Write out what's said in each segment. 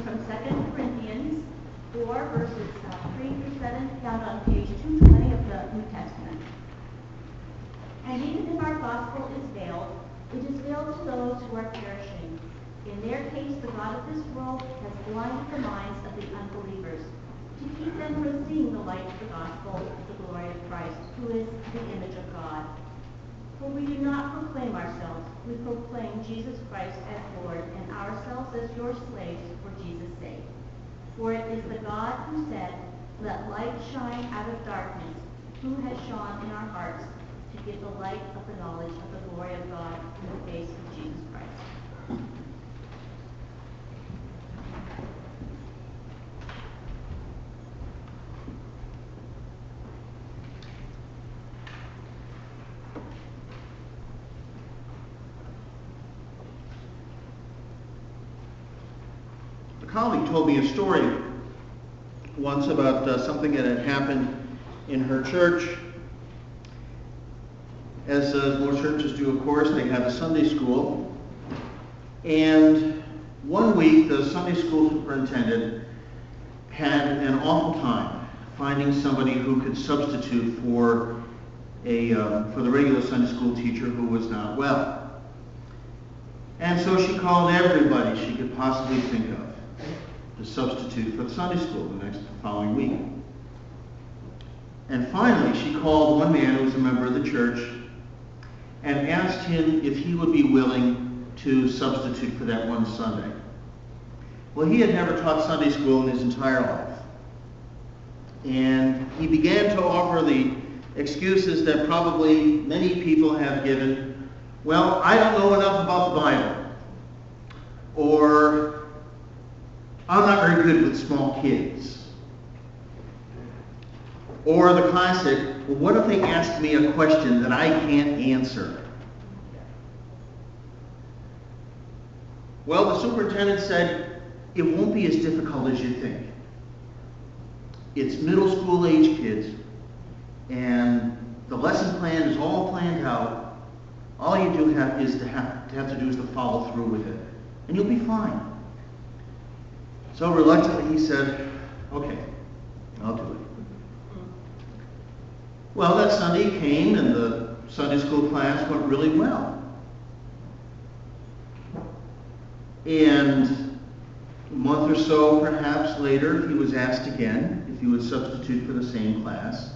from 2 Corinthians 4, verses 3 through 7, found on page 220 of the New Testament. And even if our gospel is veiled, it is veiled to those who are perishing. In their case, the God of this world has blinded the minds of the unbelievers, to keep them from seeing the light of the gospel of the glory of Christ, who is the image of God. For we do not proclaim ourselves, we proclaim Jesus Christ as Lord, and ourselves as your slaves for Jesus' sake. For it is the God who said, "Let light shine out of darkness," who has shone in our hearts to give the light of the knowledge of the glory of God in the face of Jesus Christ. A colleague told me a story once about something that had happened in her church. As most churches do, of course, they have a Sunday school. And one week, the Sunday school superintendent had an awful time finding somebody who could substitute for the regular Sunday school teacher who was not well. And so she called everybody she could possibly think of to substitute for the Sunday school the following week. And finally, she called one man who was a member of the church and asked him if he would be willing to substitute for that one Sunday. Well, he had never taught Sunday school in his entire life. And he began to offer the excuses that probably many people have given. Well, I don't know enough about the Bible. Or, I'm not very good with small kids. Or the classic, well, what if they ask me a question that I can't answer? Well, the superintendent said, it won't be as difficult as you think. It's middle school age kids, and the lesson plan is all planned out. All you do have to do is to follow through with it, and you'll be fine. So reluctantly he said, okay, I'll do it. Well, that Sunday came, and the Sunday school class went really well. And a month or so, perhaps later, he was asked again if he would substitute for the same class.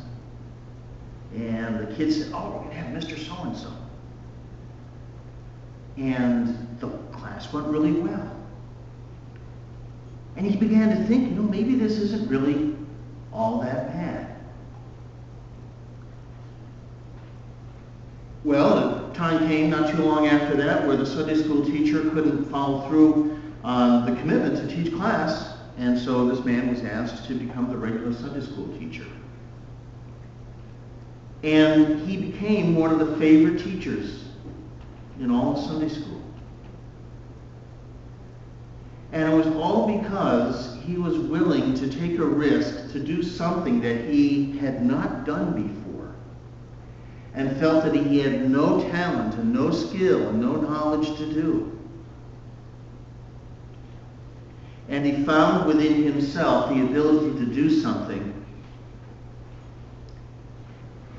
And the kids said, oh, we're going to have Mr. So-and-so. And the class went really well. And he began to think, maybe this isn't really all that bad. Well, the time came not too long after that where the Sunday school teacher couldn't follow through on the commitment to teach class, and so this man was asked to become the regular Sunday school teacher. And he became one of the favorite teachers in all of Sunday school. And it was all because he was willing to take a risk to do something that he had not done before, and felt that he had no talent and no skill and no knowledge to do. And he found within himself the ability to do something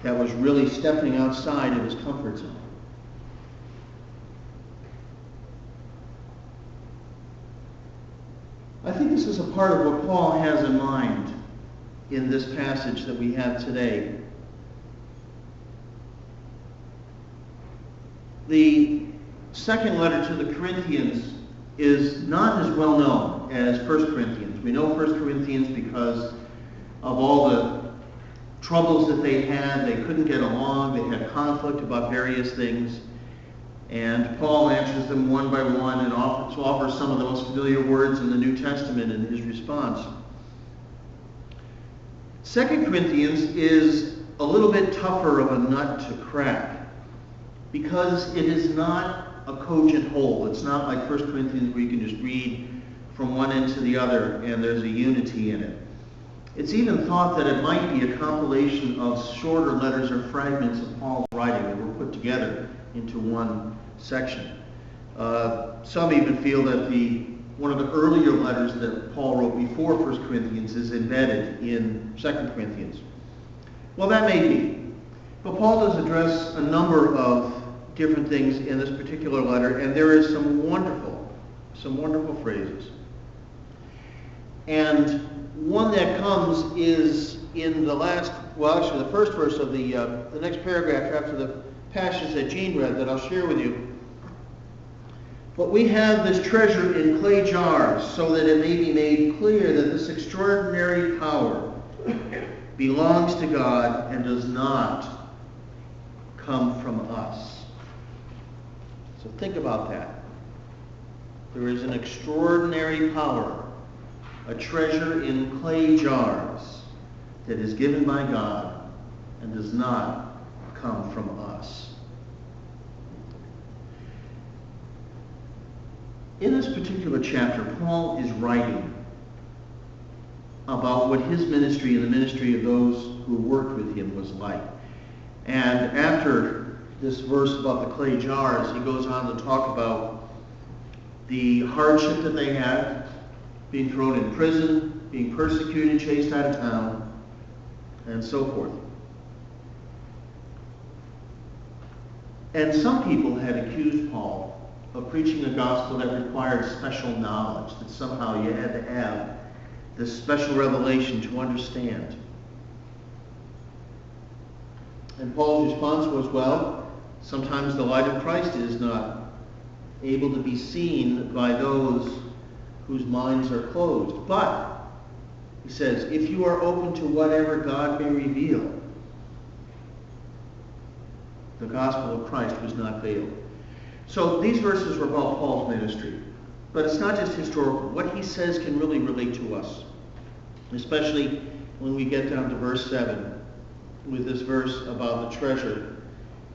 that was really stepping outside of his comfort zone. I think this is a part of what Paul has in mind in this passage that we have today. The second letter to the Corinthians is not as well known as 1 Corinthians. We know 1 Corinthians because of all the troubles that they had. They couldn't get along. They had conflict about various things. And Paul answers them one by one and offers some of the most familiar words in the New Testament in his response. 2 Corinthians is a little bit tougher of a nut to crack because it is not a cogent whole. It's not like 1 Corinthians where you can just read from one end to the other and there's a unity in it. It's even thought that it might be a compilation of shorter letters or fragments of Paul's writing that were put together into one section. Some even feel that the one of the earlier letters that Paul wrote before 1 Corinthians is embedded in 2 Corinthians. Well, that may be. But Paul does address a number of different things in this particular letter, and there is some wonderful phrases. And one that comes is in the the first verse of the next paragraph after the passage that Jean read that I'll share with you. But we have this treasure in clay jars so that it may be made clear that this extraordinary power belongs to God and does not come from us. So think about that. There is an extraordinary power, a treasure in clay jars that is given by God and does not come from us. In this particular chapter, Paul is writing about what his ministry and the ministry of those who worked with him was like. And after this verse about the clay jars, he goes on to talk about the hardship that they had, being thrown in prison, being persecuted, chased out of town, and so forth. And some people had accused Paul of preaching a gospel that required special knowledge, that somehow you had to have this special revelation to understand. And Paul's response was, well, sometimes the light of Christ is not able to be seen by those whose minds are closed. But, he says, if you are open to whatever God may reveal, the gospel of Christ was not veiled. So these verses are about Paul's ministry. But it's not just historical. What he says can really relate to us, especially when we get down to verse 7 with this verse about the treasure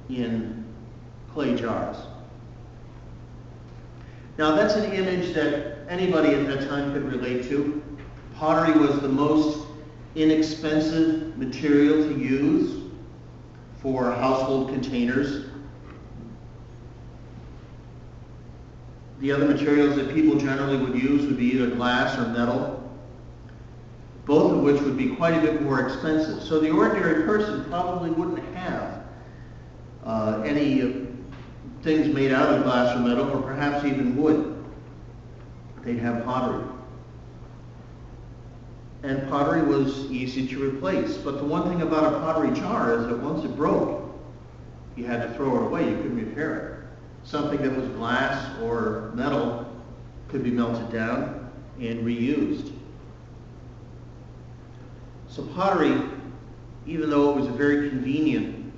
in clay jars. Now that's an image that anybody at that time could relate to. Pottery was the most inexpensive material to use for household containers. The other materials that people generally would use would be either glass or metal, both of which would be quite a bit more expensive. So the ordinary person probably wouldn't have any things made out of glass or metal, or perhaps even wood. They'd have pottery. And pottery was easy to replace. But the one thing about a pottery jar is that once it broke, you had to throw it away. You couldn't repair it. Something that was glass or metal could be melted down and reused. So pottery, even though it was a very convenient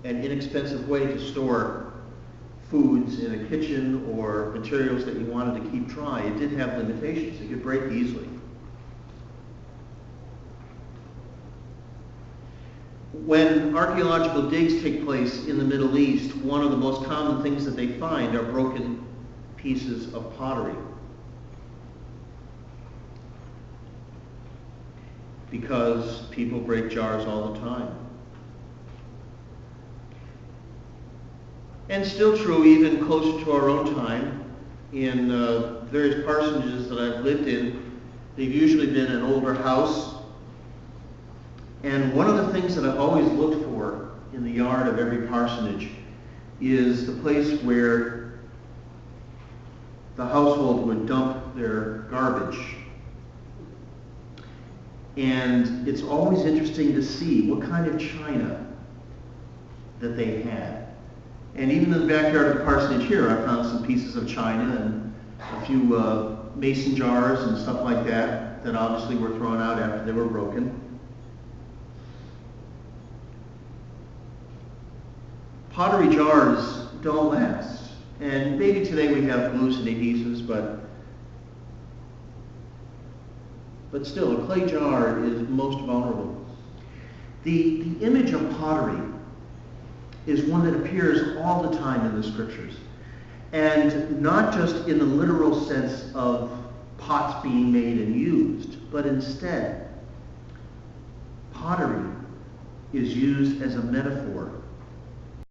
and inexpensive way to store foods in a kitchen or materials that you wanted to keep dry, it did have limitations. It could break easily. When archaeological digs take place in the Middle East, one of the most common things that they find are broken pieces of pottery. Because people break jars all the time. And still true even closer to our own time, in various parsonages that I've lived in, they've usually been an older house. And one of the things that I've always looked for in the yard of every parsonage is the place where the household would dump their garbage. And it's always interesting to see what kind of china that they had. And even in the backyard of the parsonage here, I found some pieces of china and a few mason jars and stuff like that that obviously were thrown out after they were broken. Pottery jars don't last. And maybe today we have glues and adhesives, but still, a clay jar is most vulnerable. The image of pottery is one that appears all the time in the scriptures. And not just in the literal sense of pots being made and used, but instead, pottery is used as a metaphor